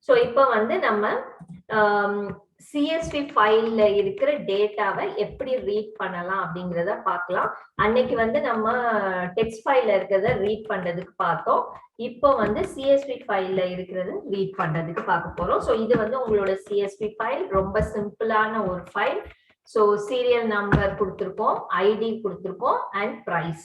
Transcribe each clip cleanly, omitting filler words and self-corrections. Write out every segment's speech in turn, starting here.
So இப்போ வந்து நம்ம CSV ஃபைல்ல இருக்கிற டேட்டாவை எப்படி ரீட் பண்ணலாம் அப்படிங்கிறத பார்க்கலாம். அன்னைக்கு வந்து நம்ம டெக்ஸ்ட் ஃபைல்ல இருக்கிறத ரீட் பண்றதுக்கு பார்த்தோம். இப்போ வந்து CSV ஃபைல்ல இருக்கிறது ரீட் பண்றதுக்கு பார்க்க போறோம். ஸோ இது வந்து உங்களோட CSV ஃபைல் ரொம்ப சிம்பிளான ஒரு ஃபைல். ஸோ சீரியல் நம்பர் கொடுத்துருக்கோம், ஐடி கொடுத்துருக்கோம் அண்ட் ப்ரைஸ்.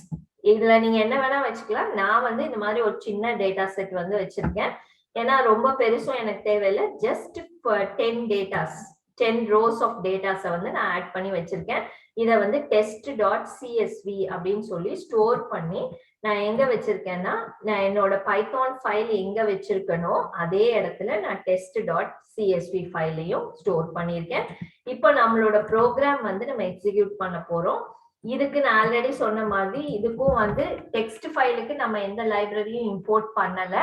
இதுல நீங்க என்ன வேணா வச்சுக்கலாம். நான் வந்து இந்த மாதிரி ஒரு சின்ன டேட்டா செட் வந்து வச்சிருக்கேன். ஏன்னா ரொம்ப பெருசும் எனக்கு தேவையில்லை. ஜஸ்ட் 10 டேட்டாஸ் 10 rows ஆஃப் டேட்டாஸை வந்து நான் ஆட் பண்ணி வச்சிருக்கேன். இதை வந்து test.csv அப்படின்னு சொல்லி ஸ்டோர் பண்ணி நான் எங்க வச்சிருக்கேன்னா, நான் என்னோட பைத்தான் ஃபைல் எங்க வச்சிருக்கனோ அதே இடத்துல நான் test.csv ஃபைலையும் ஸ்டோர் பண்ணியிருக்கேன். இப்போ நம்மளோட ப்ரோக்ராம் வந்து நம்ம எக்ஸிக்யூட் பண்ண போறோம். இதுக்கு நான் ஆல்ரெடி சொன்ன மாதிரி இதுக்கும் வந்து டெக்ஸ்ட் ஃபைலுக்கு நம்ம எந்த லைப்ரரியும் இம்போர்ட் பண்ணல.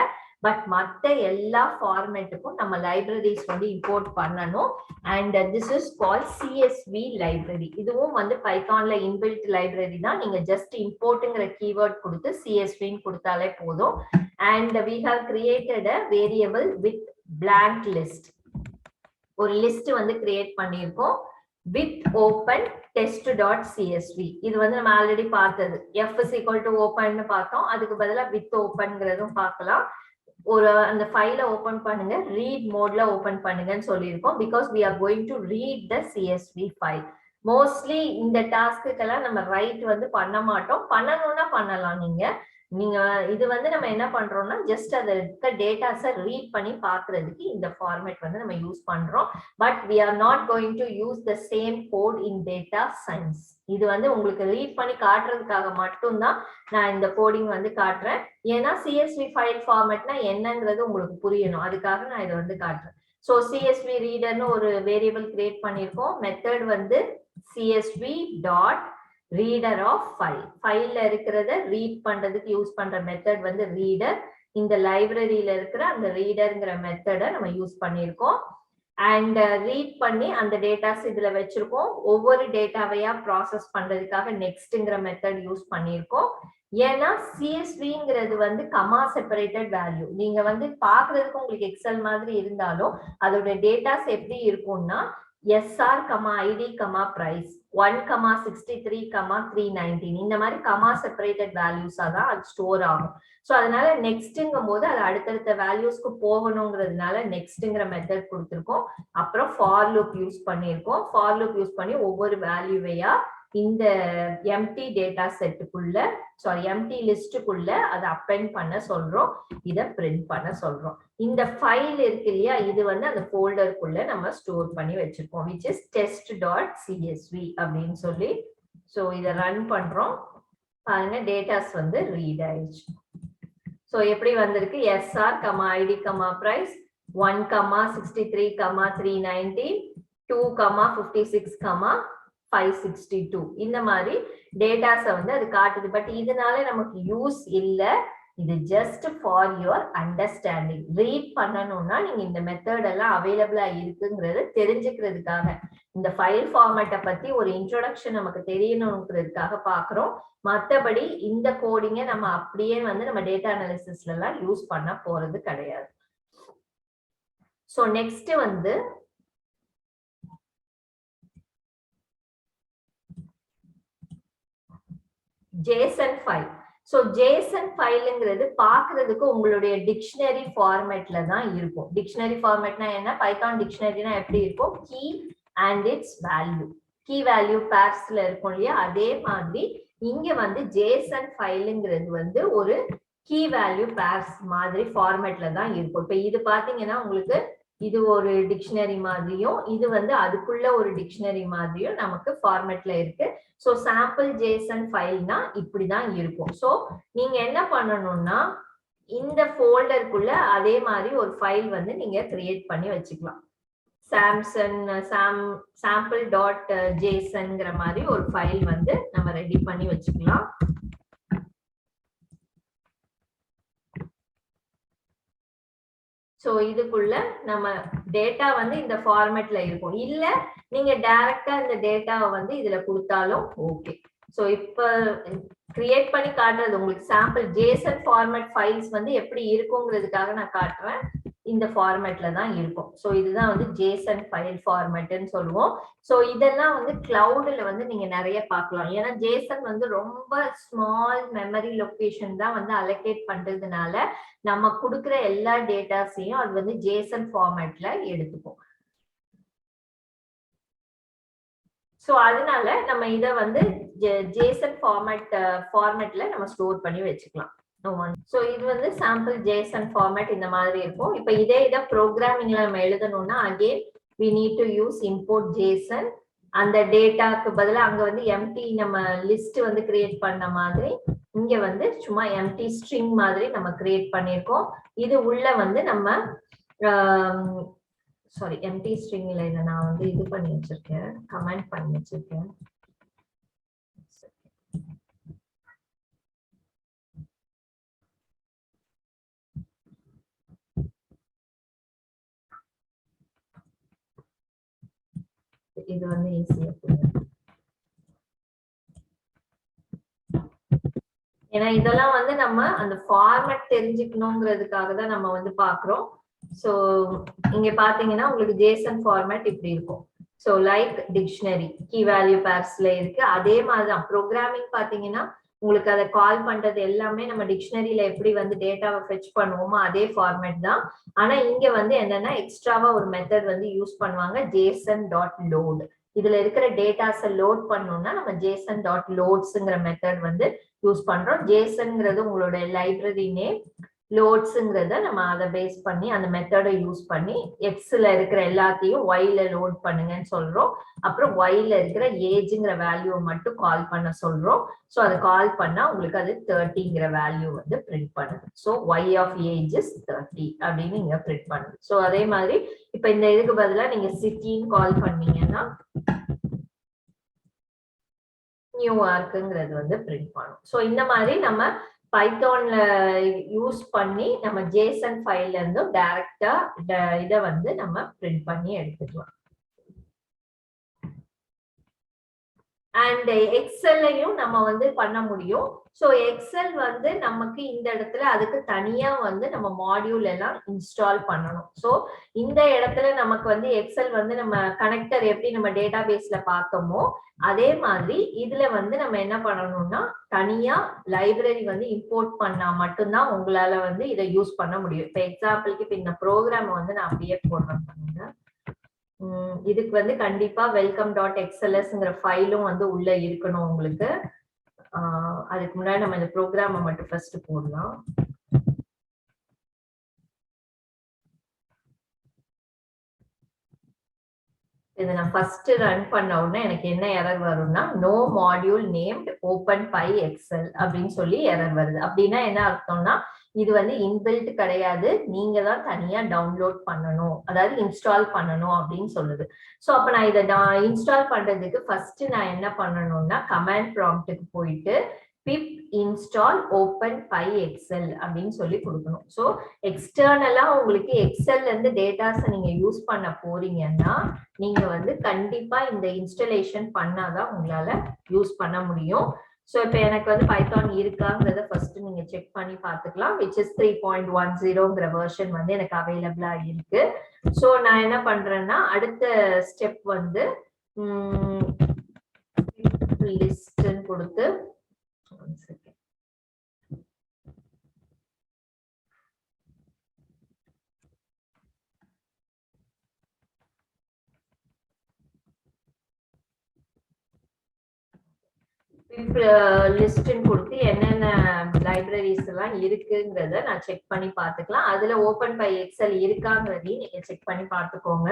பட் மற்ற எல்லா ஃபார்மேட்டுக்கும் நம்ம லைப்ரரிஸ் வந்து இம்போர்ட் பண்ணணும். And this is call CSV library. இதுவும் வந்து பைத்தான்ல இன்பில்ட் லைப்ரரி தான். நீங்க ஜஸ்ட் இம்போர்ட்ங்கிற கீவேர்ட் கொடுத்து CSVன்னு கொடுத்தாலே போதும். And we have created a variable with blank list. ஒரு லிஸ்ட் வந்து கிரியேட் பண்ணியிருக்கோம் with open test.csv. இது வந்து நம்ம ஆல்ரெடி பார்த்தது. f is equal to open பார்த்தோம். அதுக்கு பதிலா with openங்கிறதும் பார்க்கலாம். ஒரு அந்த ஃபைலை ஓபன் பண்ணுங்க, ரீட் மோட்ல ஓபன் பண்ணுங்கன்னு சொல்லியிருக்கோம். Because we are going to read the CSV file. Mostly இந்த டாஸ்க்குக்கெல்லாம் நம்ம ரைட் வந்து பண்ண மாட்டோம். பண்ணணும்னா பண்ணலாம். நீங்க இது வந்து நம்ம என்ன பண்றோம்னா ஜஸ்ட் அதை இருக்க டேட்டாஸை ரீட் பண்ணி பாக்குறதுக்கு இந்த ஃபார்மேட் வந்து நம்ம யூஸ் பண்றோம். But we are not going to use the same code in data science. இது வந்து உங்களுக்கு ரீட் பண்ணி காட்டுறதுக்காக மட்டும்தான் நான் இந்த கோடிங் வந்து காட்டுறேன். ஏன்னா CSV ஃபைல் ஃபார்மேட்னா என்னங்கிறது உங்களுக்கு புரியணும். அதுக்காக நான் இதை வந்து காட்டுறேன். ஸோ CSV ரீடர்னு ஒரு வேரியபிள் கிரியேட் பண்ணியிருக்கோம். மெத்தட் வந்து CSV dot reader of file. ஃபைல்ல இருக்கிறத ரீட் பண்றதுக்கு யூஸ் பண்ற மெத்தட் வந்து ரீடர். இந்த லைப்ரரியில இருக்கிற அந்த ரீடர்ங்கிற மெத்தடை நம்ம யூஸ் பண்ணியிருக்கோம். அண்ட் ரீட் பண்ணி அந்த டேட்டாஸ் இதுல வச்சிருக்கோம். ஒவ்வொரு டேட்டாவையா ப்ராசஸ் பண்றதுக்காக நெக்ஸ்ட்ங்கிற மெத்தட் யூஸ் பண்ணியிருக்கோம். ஏன்னா CSVங்கிறது வந்து கமா செப்பரேட்டட் வேல்யூ. நீங்க வந்து பாக்குறதுக்கு உங்களுக்கு எக்ஸல் மாதிரி இருந்தாலும் அதோட டேட்டாஸ் எப்படி இருக்கும்னா SR, ID, price 1, 63, 319 இந்த மாதிரி கமா செப்பரேட்டட் வேல்யூஸா தான் அது ஸ்டோர் ஆகும். ஸோ அதனால நெக்ஸ்ட்ங்கும் போது அது அடுத்தடுத்த வேல்யூஸ்க்கு போகணுங்கிறதுனால நெக்ஸ்ட்ங்கிற மெத்தட் கொடுத்துருக்கோம். அப்புறம் ஃபார் லூப் யூஸ் பண்ணியிருக்கோம். ஃபார் லூப் யூஸ் பண்ணி ஒவ்வொரு வேல்யூவையா இந்த எம்டி டேட்டா செட்டுக்குள்ள எம்டி லிஸ்டுக்குள்ள அதை அப்பெண்ட் பண்ண சொல்றோம். இதை பிரிண்ட் பண்ண சொல்றோம். இந்த ஃபைல் இருக்கு இல்லையா, இது வந்து அந்த ஃபோல்டருக்குள்ள நம்ம ஸ்டோர் பண்ணி வச்சிருக்கோம், which is test.csv அப்படின்னு சொல்லி. ஸோ இதை ரன் பண்றோம். பாருங்க டேட்டாஸ் வந்து ரீட் ஆயிடுச்சு. ஸோ எப்படி வந்திருக்கு? SR, ID, price 1, 63, 319 2, 56, 562 இந்த மாதிரி டேட்டாஸை வந்து அது காட்டுது. பட் இதனால நமக்கு யூஸ் இல்லை. இது just for your understanding. Read பண்ணணும்னா நீங்க இந்த மெத்தட் எல்லாம் அவைலபிளா இருக்குங்கிறது தெரிஞ்சுக்கிறதுக்காக, இந்த ஃபைல் ஃபார்மேட்டை பத்தி ஒரு இன்ட்ரோடக்ஷன் நமக்கு தெரியணுங்கிறதுக்காக பாக்குறோம். மற்றபடி இந்த கோடிங்கை நம்ம அப்படியே வந்து நம்ம டேட்டா அனாலிசிஸ்ல எல்லாம் யூஸ் பண்ண போறது கிடையாது. ஸோ நெக்ஸ்ட் வந்து JSON ஃபைல். ஸோ JSON ஃபைலுங்கிறது பாக்குறதுக்கு உங்களுடைய டிக்ஷனரி ஃபார்மேட்ல தான் இருக்கும். டிக்ஷனரி ஃபார்மேட்னா என்ன? பைத்தான் டிக்ஷனரினா எப்படி இருக்கும்? Key and its value, key value பேர்ஸ்ல இருக்கும் இல்லையா, அதே மாதிரி இங்க வந்து JSON ஃபைலுங்கிறது வந்து ஒரு கீ வேல்யூ பேர்ஸ் மாதிரி ஃபார்மேட்ல தான் இருக்கும். இப்ப இது பாத்தீங்கன்னா உங்களுக்கு இது ஒரு டிக்ஷனரி மாதிரியும் இது வந்து அதுக்குள்ள ஒரு டிக்ஷனரி மாதிரியும் நமக்கு ஃபார்மேட்ல இருக்கு. ஸோ சாம்பிள் JSON ஃபைல்னா இப்படிதான் இருக்கும். ஸோ நீங்க என்ன பண்ணணும்னா இந்த ஃபோல்டருக்குள்ள அதே மாதிரி ஒரு ஃபைல் வந்து நீங்க கிரியேட் பண்ணி வச்சுக்கலாம். sample.jsonங்கிற மாதிரி ஒரு ஃபைல் வந்து நம்ம ரெடி பண்ணி வச்சுக்கலாம். ஸோ இதுக்குள்ள நம்ம டேட்டா வந்து இந்த ஃபார்மேட்ல இருக்கும். இல்ல நீங்க டைரக்டா இந்த டேட்டாவை வந்து இதுல கொடுத்தாலும் ஓகே. ஸோ இப்ப கிரியேட் பண்ணி காட்டுறது உங்களுக்கு சாம்பிள் JSON ஃபார்மேட் ஃபைல்ஸ் வந்து எப்படி இருக்குங்கிறதுக்காக நான் காட்டுறேன். இந்த ஃபார்மேட்ல தான் இருக்கும். ஸோ இதுதான் வந்து ஜேசன் ஃபைல் ஃபார்மேட்னு சொல்லுவோம். ஸோ இதெல்லாம் வந்து கிளவுட்ல வந்து நீங்க நிறைய பார்க்கலாம். ஏன்னா ஜேசன் வந்து ரொம்ப ஸ்மால் மெமரி லொகேஷன் தான் வந்து அலோகேட் பண்றதுனால நம்ம கொடுக்குற எல்லா டேட்டாஸையும் அது வந்து ஜேசன் ஃபார்மேட்ல எடுத்துக்கும். ஸோ அதனால நம்ம இதை வந்து ஜேசன் ஃபார்மேட்ல நம்ம ஸ்டோர் பண்ணி வச்சுக்கலாம். ஸோ இது வந்து சாம்பிள் ஜேசன் ஃபார்மேட் இந்த மாதிரி இருக்கும். இப்போ இதை ப்ரோக்ராமிங்ல நம்ம எழுதணும்னா again we need to use import json. அந்த டேட்டாக்கு பதிலாக அங்க வந்து எம்டி நம்ம லிஸ்ட் வந்து கிரியேட் பண்ண மாதிரி இங்க வந்து சும்மா எம்டி ஸ்ட்ரிங் மாதிரி நம்ம கிரியேட் பண்ணியிருக்கோம். இது உள்ள வந்து நம்ம சாரி எம்டி ஸ்ட்ரிங்ல இதை நான் வந்து இது பண்ணி வச்சிருக்கேன், கமெண்ட் பண்ணி வச்சிருக்கேன். இது வந்து ஈஸியா புரியும். ஏன்னா இதெல்லாம் வந்து நம்ம அந்த ஃபார்மேட் தெரிஞ்சுக்கணுங்கிறதுக்காக தான் நம்ம வந்து பாக்குறோம். சோ இங்க பாத்தீங்கன்னா உங்களுக்கு ஜேசன் ஃபார்மேட் இப்படி இருக்கும். So like dictionary key value பேர்ஸ்ல இருக்கு. அதே மாதிரிதான் ப்ரோக்ராமிங் பாத்தீங்கன்னா உங்களுக்கு அதை கால் பண்றது எல்லாமே நம்ம டிக்ஷனரியில எப்படி வந்து டேட்டாவை ஃபெச் பண்ணுவோமோ அதே ஃபார்மேட் தான். ஆனா இங்க வந்து என்னன்னா எக்ஸ்ட்ராவா ஒரு மெத்தட் வந்து யூஸ் பண்ணுவாங்க, ஜேசன் டாட் லோட். இதுல இருக்கிற டேட்டாஸை லோட் பண்ணணும்னா நம்ம ஜேசன் டாட் லோட்ஸ்ங்கிற மெத்தட் வந்து யூஸ் பண்றோம். ஜேசன்ங்கிறது உங்களோட லைப்ரரி நேம், லோட்ஸ்ங்கிறத நம்ம அதை பேஸ் பண்ணி அந்த மெத்தடை யூஸ் பண்ணி எக்ஸ்ல இருக்கிற எல்லாத்தையும் ஒய்ல லோட் பண்ணுங்கன்னு சொல்றோம். அப்புறம் ஒய்ல இருக்கிற ஏஜ்ங்கிற வேல்யூவை மட்டும் கால் பண்ண சொல்றோம். ஸோ அதை கால் பண்ணா உங்களுக்கு அது 30ங்கிற வேல்யூ வந்து பிரிண்ட் பண்ணுது. So y of age is 30 அப்படின்னு இங்க பிரிண்ட் பண்ணுது. ஸோ அதே மாதிரி இப்ப இந்த இதுக்கு பதிலாக நீங்க சிட்டின்னு கால் பண்ணீங்கன்னா நியூயார்க்குங்கிறது வந்து பிரிண்ட் பண்ணும். ஸோ இந்த மாதிரி நம்ம பைத்தான்ல யூஸ் பண்ணி நம்ம ஜேசன் ஃபைல்ல இருந்து டைரக்டா இதை வந்து நம்ம பிரிண்ட் பண்ணி எடுத்துக்கலாம். அண்ட் எக்ஸல்லையும் நம்ம வந்து பண்ண முடியும். ஸோ எக்ஸல் வந்து நமக்கு இந்த இடத்துல அதுக்கு தனியா வந்து நம்ம மாடியூல் எல்லாம் இன்ஸ்டால் பண்ணணும். ஸோ இந்த இடத்துல நமக்கு வந்து எக்ஸல் வந்து நம்ம கனெக்டர் எப்படி நம்ம டேட்டா பேஸ்ல பார்த்தோமோ அதே மாதிரி இதுல வந்து நம்ம என்ன பண்ணணும்னா தனியா லைப்ரரி வந்து இம்போர்ட் பண்ணா மட்டும்தான் உங்களால வந்து இதை யூஸ் பண்ண முடியும். இப்போ எக்ஸாம்பிளுக்கு இப்போ இந்த ப்ரோக்ராம் வந்து நான் அப்படியே போடுறேன் பண்ணுங்க. இதுக்கு வந்து கண்டிப்பா வெல்கம் டாட் எக்ஸ்எல்எஸ்ங்கிற ஃபைலும் வந்து உள்ள இருக்கணும் உங்களுக்கு. அதுக்கு முன்னாடி நம்ம இந்த ப்ரோக்ராமை மட்டும் ஃபர்ஸ்ட் போடலாம். இதை நான் ஃபர்ஸ்ட் ரன் பண்ண உடனே எனக்கு என்ன எரர் வரும்னா no module named openpyxl அப்படின்னு சொல்லி எரர் வருது. அப்படின்னா என்ன அர்த்தம்னா இது வந்து இன்பில்ட் கிடையாது, நீங்க தான் தனியா டவுன்லோட் பண்ணணும், அதாவது இன்ஸ்டால் பண்ணணும் அப்படின்னு சொல்லுது. ஸோ அப்ப நான் இதை இன்ஸ்டால் பண்றதுக்கு ஃபர்ஸ்ட் நான் என்ன பண்ணணும்னா கமாண்ட் ப்ராம்ப்ட்டுக்கு போயிட்டு pip install open pyexcel அப்படின்னு சொல்லி கொடுக்கணும். ஸோ எக்ஸ்டர்னலா உங்களுக்கு எக்ஸல்ல இருந்து டேட்டாஸை நீங்க யூஸ் பண்ண போறீங்கன்னா நீங்க வந்து கண்டிப்பா இந்த இன்ஸ்டாலேஷன் பண்ணாதான் உங்களால யூஸ் பண்ண முடியும். ஸோ இப்போ எனக்கு வந்து பைத்தான் இருக்காங்கிறத ஃபர்ஸ்ட் நீங்க செக் பண்ணி பார்த்துக்கலாம். which is 3.10ங்கிற வெர்ஷன் வந்து எனக்கு அவைலபிளா இருக்கு. ஸோ நான் என்ன பண்றேன்னா அடுத்த ஸ்டெப் வந்து லிஸ்ட்னு கொடுத்து லிஸ்ட்னு கொடுத்து என்னென்ன லைப்ரரிஸ் எல்லாம் இருக்குங்கிறத நான் செக் பண்ணி பார்த்துக்கலாம். அதுல ஓபன் பை எக்ஸல் இருக்காங்கிறதையும் நீங்க செக் பண்ணி பார்த்துக்கோங்க.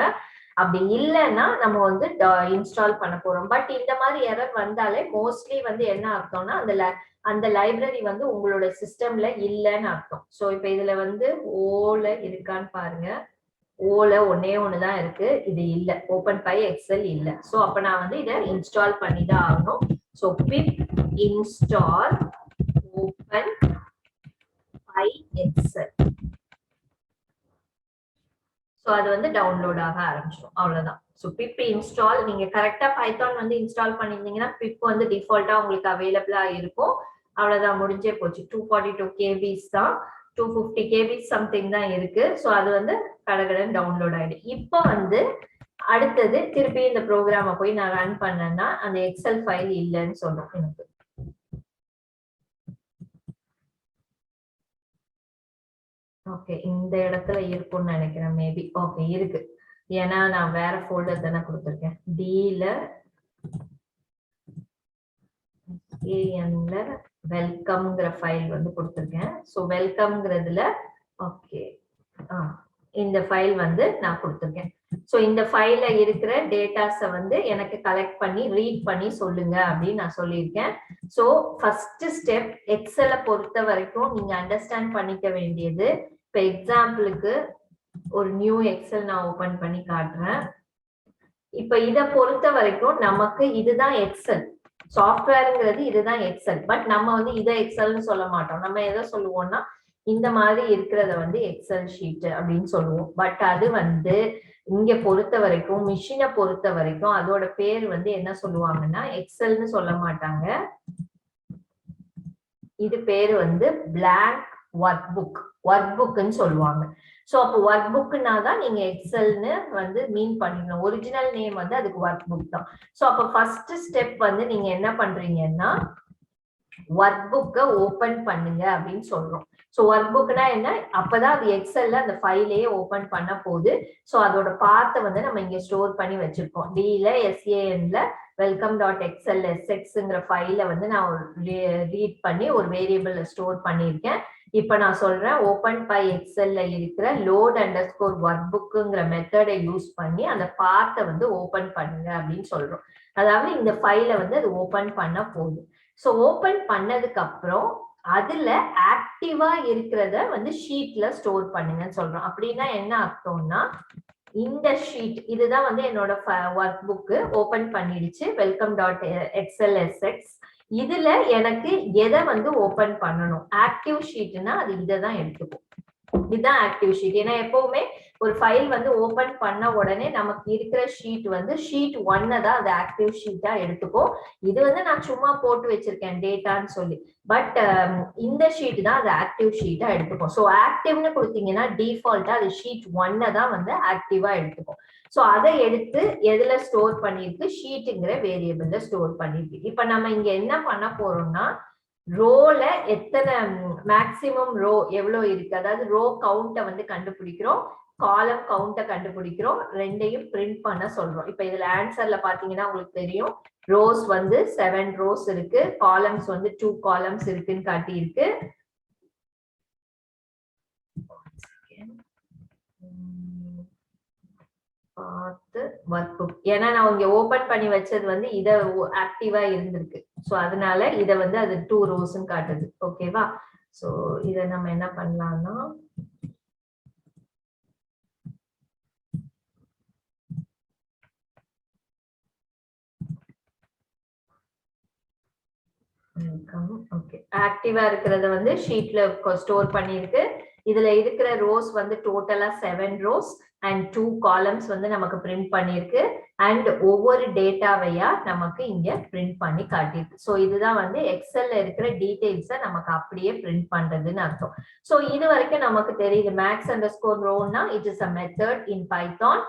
அப்படி இல்லைன்னா நம்ம வந்து இன்ஸ்டால் பண்ண போறோம். பட் இந்த மாதிரி எரர் வந்தாலே மோஸ்ட்லி வந்து என்ன அர்த்தம்னா அந்த லைப்ரரி வந்து உங்களோட சிஸ்டம்ல இல்லைன்னு அர்த்தம். ஸோ இப்போ இதுல வந்து ஓல இருக்கான்னு பாருங்க. ஓல ஒன்னே ஒண்ணுதான் இருக்கு, இது இல்ல, ஓபன் பை எக்ஸல் இல்ல. ஸோ அப்ப நான் வந்து இதை இன்ஸ்டால் பண்ணி தான் ஆகணும். So pip install open pyexcel. So அது வந்து டவுன்லோட் ஆக ஆரம்பிச்சிடும், அவ்வளவுதான். ஸோ pip இன்ஸ்டால் நீங்க கரெக்டா பைத்தான் வந்து இன்ஸ்டால் பண்ணிருந்தீங்கன்னா pip வந்து டிஃபால்ட்டா உங்களுக்கு அவைலபிளா இருக்கும். அவ்வளவுதான், முடிஞ்சே போச்சு. 242 KB தான். 250 KB சம்திங் தான் இருக்கு. ஸோ அது வந்து கடகடன் டவுன்லோட் ஆயிடும். இப்போ வந்து அடுத்தது திருப்பி இந்த ப்ரோக்ராமை போய் நான் ரன் பண்ணேன்னா அந்த எக்ஸல் ஃபைல் இல்லைன்னு சொல்றோம் எனக்கு. ஓகே, இந்த இடத்துல இருக்கும்னு நினைக்கிறேன் மேபி. ஓகே இருக்கு, ஏன்னா நான் வேற ஃபோல்டர் தானே கொடுத்துருக்கேன். டில ஏஎன்ல வெல்கம்ங்கிற ஃபைல் வந்து கொடுத்துருக்கேன். ஸோ வெல்கம்ங்கிறதுல ஓகே இந்த ஃபைல் வந்து நான் கொடுத்துருக்கேன். ஸோ இந்த ஃபைல்ல இருக்கிற டேட்டாஸை வந்து எனக்கு கலெக்ட் பண்ணி ரீட் பண்ணி சொல்லுங்க அப்படின்னு நான் சொல்லியிருக்கேன். ஸோ ஃபர்ஸ்ட் ஸ்டெப் எக்ஸலை பொறுத்த வரைக்கும் நீங்க அண்டர்ஸ்டாண்ட் பண்ணிக்க வேண்டியது, இப்போ எக்ஸாம்பிளுக்கு ஒரு நியூ எக்ஸல் நான் ஓபன் பண்ணி காட்டுறேன். இப்ப இதை பொறுத்த வரைக்கும் நமக்கு இதுதான் எக்ஸல் சாஃப்ட்வேர்ங்கிறது, இதுதான் எக்ஸல். பட் நம்ம வந்து இதை எக்ஸல்னு சொல்ல மாட்டோம். நம்ம எதை சொல்லுவோம்னா இந்த மாதிரி இருக்கிறத வந்து எக்ஸல் ஷீட் அப்படின்னு சொல்லுவோம். பட் அது வந்து இங்க பொறுத்த வரைக்கும், மிஷினை பொறுத்த வரைக்கும் அதோட பேர் வந்து என்ன சொல்லுவாங்கன்னா எக்ஸல்னு சொல்ல மாட்டாங்க. இது பேரு வந்து பிளாங்க் ஒர்க் புக், ஒர்க் புக்னு சொல்லுவாங்க. ஸோ அப்போ ஒர்க் புக்னா தான் நீங்க எக்ஸல்னு வந்து மீன் பண்ணிக்கணும். ஒரிஜினல் நேம் வந்து அதுக்கு ஒர்க் புக் தான். ஸோ அப்போ ஃபர்ஸ்ட் ஸ்டெப் வந்து நீங்க என்ன பண்றீங்கன்னா ஒர்க் புக்கை ஓபன் பண்ணுங்க அப்படின்னு சொல்றோம். ஸோ ஒர்க் புக்னா என்ன, அப்பதான் அது எக்ஸல்ல அந்த ஃபைலையே ஓபன் பண்ண போகுது. ஸோ அதோட பார்ட்டை வந்து நம்ம இங்க ஸ்டோர் பண்ணி வச்சிருக்கோம். டில எஸ்ஏஎன்ல welcome.xl sxங்கிற ஃபைலை வந்து நான் ரீட் பண்ணி ஒரு வேரியபிள்ல ஸ்டோர் பண்ணியிருக்கேன். இப்ப நான் சொல்றேன் ஓபன் பை எக்ஸல்ல இருக்கிற லோட் அண்டர் ஸ்கோர் ஒர்க் புக்குங்கிற மெத்தடை யூஸ் பண்ணி அந்த பார்ட்டை வந்து ஓபன் பண்ணுங்க அப்படின்னு சொல்றோம். அதாவது இந்த ஃபைலை வந்து அது ஓபன் பண்ண போகுது. ஸோ ஓபன் பண்ணதுக்கு அப்புறம் அதுல ஆக்டிவா இருக்கிறத வந்து ஷீட்ல ஸ்டோர் பண்ணுங்கன்னு சொல்றோம். அப்படின்னா என்ன அர்த்தம்னா இந்த ஷீட் இதுதான் வந்து என்னோட ஒர்க் புக் ஓபன் பண்ணிடுச்சு welcome.xlsx. இதுல எனக்கு எதை வந்து ஓபன் பண்ணணும், ஆக்டிவ் ஷீட்னா அது இதை தான் எடுத்துக்கும். இதுதான் ஆக்டிவ் ஷீட். ஏன்னா எப்பவுமே ஒரு ஃபைல் வந்து ஓபன் பண்ண உடனே நமக்கு இருக்கிற ஷீட் வந்து ஷீட் 1 தான் அது ஆக்டிவ் ஷீட்டா எடுத்துக்கும். இது வந்து நான் சும்மா போட்டு வச்சிருக்கேன் டேட்டான்னு சொல்லி. பட் இந்த ஷீட் தான் அது ஆக்டிவ் ஷீட்டா எடுத்துக்கும். ஸோ ஆக்டிவ்னு கொடுத்தீங்கன்னா டிஃபால்ட்டா அது ஷீட் 1 தான் வந்து ஆக்டிவா எடுத்துக்கும். ஸோ அதை எடுத்து எதுல ஸ்டோர் பண்ணிருக்கு, ஷீட்டுங்கிற வேரியபிள்ல ஸ்டோர் பண்ணிருக்கு. இப்ப நம்ம இங்க என்ன பண்ண போறோம்னா ரோல எத்தனை மேக்சிமம் ரோ எவ்வளவு இருக்கு, அதாவது ரோ கவுண்ட வந்து கண்டுபிடிக்கிறோம், காலம் கவுண்ட கண்டுபிடிக்கிறோம், ரெண்டையும் பிரிண்ட் பண்ண சொல்றோம். இப்ப இதுல ஆன்சர்ல பாத்தீங்கன்னா உங்களுக்கு தெரியும் ரோஸ் வந்து 7 ரோஸ் இருக்கு, காலம்ஸ் வந்து 2 காலம்ஸ் இருக்குன்னு காட்டி இருக்கு. பார்த்து ஒர்க் புக், ஏன்னா நான் இங்க ஓபன் பண்ணி வச்சது வந்து இத ஆக்டிவா இருந்திருக்கு. சோ அதனால இத வந்து அது 2 ரோஸ்ன்னு காட்டுது. ஓகேவா? சோ இத நம்ம என்ன பண்ணலாம்னா ஓகே, ஆக்டிவா இருக்கிறத வந்து ஷீட்ல ஸ்டோர் பண்ணிருக்கு. இதுல இருக்கிற ரோஸ் வந்து டோட்டலா 7 ரோஸ் அண்ட் 2 காலம்ஸ் வந்து நமக்கு பிரிண்ட் பண்ணிருக்கு. அண்ட் ஒவ்வொரு டேட்டாவையா நமக்கு இங்க பிரிண்ட் பண்ணி காட்டிருக்கு. ஸோ இதுதான் வந்து எக்ஸல்ல இருக்கிற டீடைல்ஸை நமக்கு அப்படியே பிரிண்ட் பண்றதுன்னு அர்த்தம். ஸோ இது வரைக்கும் நமக்கு தெரியுது மேக்ஸ் அண்டர் ஸ்கோர் ரோனா it is a method in Python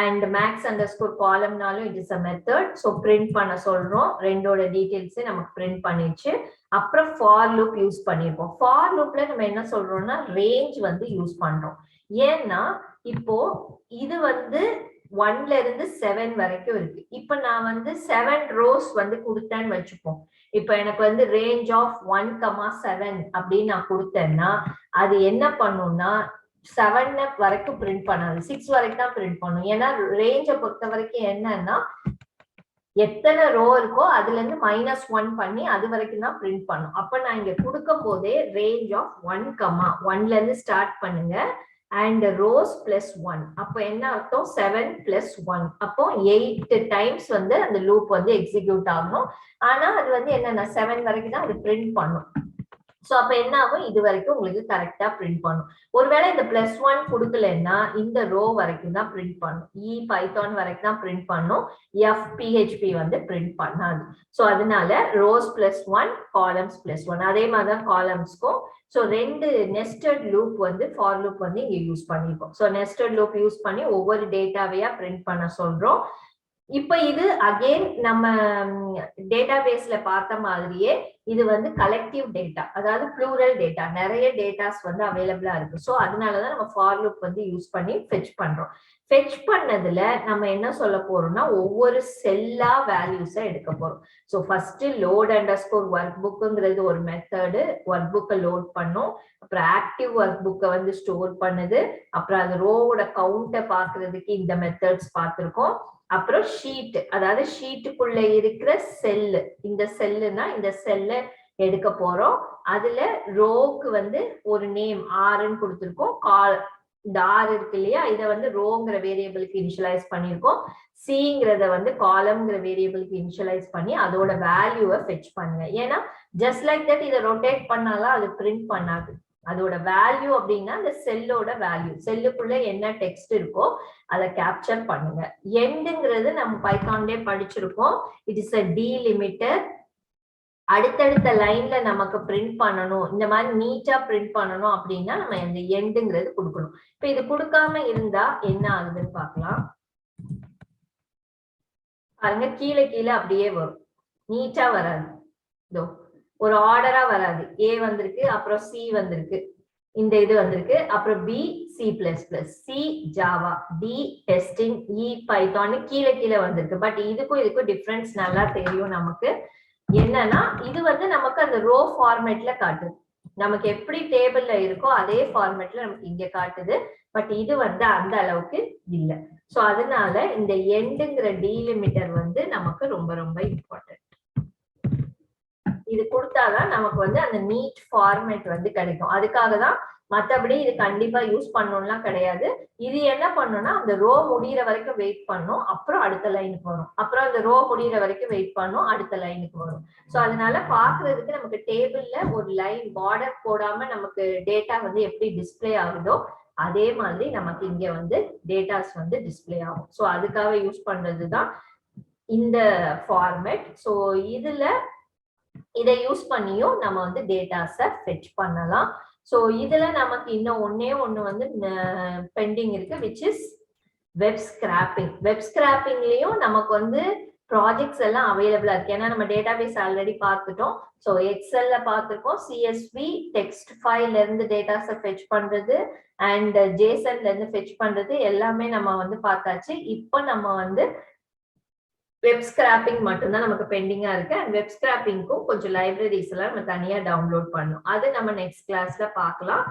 and max underscore column நாலும் it is a method. so print பண்ண சொல்றோம், ரெண்டோட டீடைல்ஸ் நமக்கு print பண்ணிடுச்சு. அப்புறம் for loop யூஸ் பண்ணிருப்போம். for loopல நம்ம என்ன சொல்றோம்னா range வந்து யூஸ் பண்றோம். ஏன்னா இப்போ இது வந்து 1ல இருந்து 7 வரைக்கும் இருக்கு. இப்ப நான் வந்து 7 ரோஸ் வந்து கொடுத்தேன்னு வச்சுப்போம். இப்ப எனக்கு வந்து ரேஞ்ச் ஆஃப் 1,7 அப்படின்னு நான் கொடுத்தேன்னா அது என்ன பண்ணும்னா 7 வரைக்கும் பிரிண்ட் பண்ணாது, 6 வரைக்கும் தான் பிரிண்ட் பண்ணும். ஏன்னா ரேஞ்சை பொறுத்த வரைக்கும் என்னன்னா எத்தனை ரோ இருக்கோ அதுல இருந்து -1 பண்ணி அது வரைக்கும் தான் பிரிண்ட் பண்ணும். அப்ப நான் இங்க கொடுக்கும் போதே ரேஞ்ச் ஆஃப் 1,1ல இருந்து ஸ்டார்ட் பண்ணுங்க அண்ட் ரோஸ் +1. அப்போ என்ன அர்த்தம் 7 + 1, அப்போ 8 டைம்ஸ் வந்து அந்த லூப் வந்து எக்ஸிக்யூட் ஆகணும். ஆனா அது வந்து என்னன்னா 7 வரைக்கும் தான் அது பிரிண்ட் பண்ணும். சோ அப்ப என்ன ஆகும், இது வரைக்கும் உங்களுக்கு கரெக்டா பிரிண்ட் பண்ணும். ஒருவேளை இந்த +1 கொடுக்கலன்னா இந்த ரோ வரைக்கும் தான் பிரிண்ட் பண்ணும். பைத்தான் வரைக்கும் தான் பிரிண்ட் பண்ணும். PHP வந்து பிரிண்ட் பண்ணாது. சோ அதனால ரோஸ் +1 காலம்ஸ் +1 அதே மாதிரி தான் காலம்ஸ்க்கும். சோ 2 நெஸ்டட் லூப் வந்து ஃபார் லூப் வந்து இங்க யூஸ் பண்ணிருக்கோம். சோ நெஸ்டட் லூப் யூஸ் பண்ணி ஒவ்வொரு டேட்டாவையா பிரிண்ட் பண்ண சொல்றோம். இப்ப இது அகைன் நம்ம டேட்டாபேஸ்ல பார்த்த மாதிரியே இது வந்து கலெக்டிவ் டேட்டா, அதாவது ப்ளூரல் டேட்டா, நிறைய டேட்டாஸ் வந்து அவைலபிளா இருக்கு. சோ அதனாலதான் நம்ம ஃபார் லூப் வந்து யூஸ் பண்ணி ஃபெட்ச் பண்றோம். ஃபெட்ச் பண்ணதுல நம்ம என்ன சொல்ல போறோம்னா ஒவ்வொரு செல்லா வேல்யூஸ எடுக்க போறோம். So first load underscore work புக்ங்கிறது ஒரு மெத்தடு, ஒர்க் புக்கை லோட் பண்ணும். அப்புறம் ஆக்டிவ் ஒர்க் புக்கை வந்து ஸ்டோர் பண்ணுது. அப்புறம் அது ரோவோட கவுண்ட்டை பாக்குறதுக்கு இந்த மெத்தட்ஸ் பார்த்திருக்கோம். அப்புறம் ஷீட், அதாவது ஷீட்டுக்குள்ள இருக்கிற செல்லு, இந்த செல்லுனா இந்த செல்ல எடுக்க போறோம். அதுல ரோக்கு வந்து ஒரு நேம் ஆர்ன்னு கொடுத்திருக்கோம். இந்த ஆர் இருக்கு இல்லையா, இதை வந்து ரோங்கிற வேரியபிளுக்கு இனிஷியலைஸ் பண்ணிருக்கோம். சிங்கிறத வந்து காலம்ங்கிற வேரியபிளுக்கு இனிஷியலைஸ் பண்ணி அதோட வேல்யூவை ஃபெட்ச் பண்ணுங்க. ஏன்னா ஜஸ்ட் லைக் தட் இதை ரொட்டேட் பண்ணாலும் அது பிரிண்ட் பண்ணாது. அதோட வேல்யூ அப்படின்னா அந்த செல்லோட வேல்யூ, செல்லுக்குள்ள என்ன டெக்ஸ்ட் இருக்கோ அதை கேப்சர் பண்ணுங்க. எண்டுங்கிறது நம்ம பைத்தான்லயே படிச்சிருக்கோம். It is a delimiter. அடுத்தடுத்த லைன்ல நமக்கு பிரிண்ட் பண்ணணும், இந்த மாதிரி நீட்டா பிரிண்ட் பண்ணணும் அப்படின்னா நம்ம இந்த எண்டுங்கிறது கொடுக்கணும். இப்ப இது கொடுக்காம இருந்தா என்ன ஆகுதுன்னு பார்க்கலாம். பாருங்க, கீழே கீழே அப்படியே வரும், நீட்டா வராது. இதோ ஒரு ஆர்டரா வராது. ஏ வந்திருக்கு, அப்புறம் சி வந்திருக்கு, இந்த இது வந்திருக்கு, அப்புறம் B C++, C Java, D testing, Python கீழே கீழே வந்திருக்கு. பட் இதுக்கும் டிஃபரன்ஸ் நல்லா தெரியும் நமக்கு. என்னன்னா இது வந்து நமக்கு அந்த ரோ ஃபார்மேட்ல காட்டுது. நமக்கு எப்படி டேபிள்ல இருக்கோ அதே ஃபார்மேட்ல நமக்கு இங்க காட்டுது. பட் இது வந்து அந்த அளவுக்கு இல்லை. சோ அதனால இந்த எண்டுங்கிற டீலிமிட்டர் வந்து நமக்கு ரொம்ப ரொம்ப இம்பார்ட்டன்ட். இது கொடுத்தாதான் நமக்கு வந்து அந்த நீட் ஃபார்மேட் வந்து கிடைக்கும். அதுக்காக தான், மற்றபடி இது கண்டிப்பா யூஸ் பண்ணணும்லாம் கிடையாது. இது என்ன பண்ணும்னா அந்த ரோ முடிகிற வரைக்கும் வெயிட் பண்ணும், அப்புறம் அடுத்த லைனுக்கு வரும். அப்புறம் அந்த ரோ முடிகிற வரைக்கும் வெயிட் பண்ணும், அடுத்த லைனுக்கு வரும். ஸோ அதனால பாக்குறதுக்கு நமக்கு டேபிள்ல ஒரு லைன் பார்டர் போடாம நமக்கு டேட்டா வந்து எப்படி டிஸ்பிளே ஆகுதோ அதே மாதிரி நமக்கு இங்க வந்து டேட்டாஸ் வந்து டிஸ்பிளே ஆகும். ஸோ அதுக்காக யூஸ் பண்றதுதான் இந்த ஃபார்மேட். ஸோ இதுல இதை யூஸ் பண்ணியும் நம்ம வந்து டேட்டாஸை ஃபெட்ச் பண்ணலாம். ஸோ இதுல நமக்கு இன்னும் ஒண்ணு வந்து பெண்டிங் இருக்கு, which is web scraping. Web ஸ்கிராப்பிங்லயும் நமக்கு வந்து ப்ராஜெக்ட்ஸ் எல்லாம் அவைலபிளா இருக்கு. ஏன்னா நம்ம டேட்டாபேஸ் ஆல்ரெடி பார்த்துட்டோம். ஸோ எக்ஸல்ல பார்த்துருக்கோம். CSV டெக்ஸ்ட் ஃபைல்ல இருந்து டேட்டாஸை ஃபெட்ச் பண்றது அண்ட் ஜேசன்ல இருந்து ஃபெட்ச் பண்றது எல்லாமே நம்ம வந்து பார்த்தாச்சு. இப்போ நம்ம வந்து வெப் ஸ்கிராப்பிங் மட்டும்தான் நமக்கு பெண்டிங்கா இருக்கு. அண்ட் வெப் ஸ்கிராப்பிங்க்கும் கொஞ்சம் லைப்ரரிஸ் எல்லாம் நம்ம தனியா டவுன்லோட் பண்ணணும். அது நம்ம நெக்ஸ்ட் கிளாஸ்ல பார்க்கலாம்.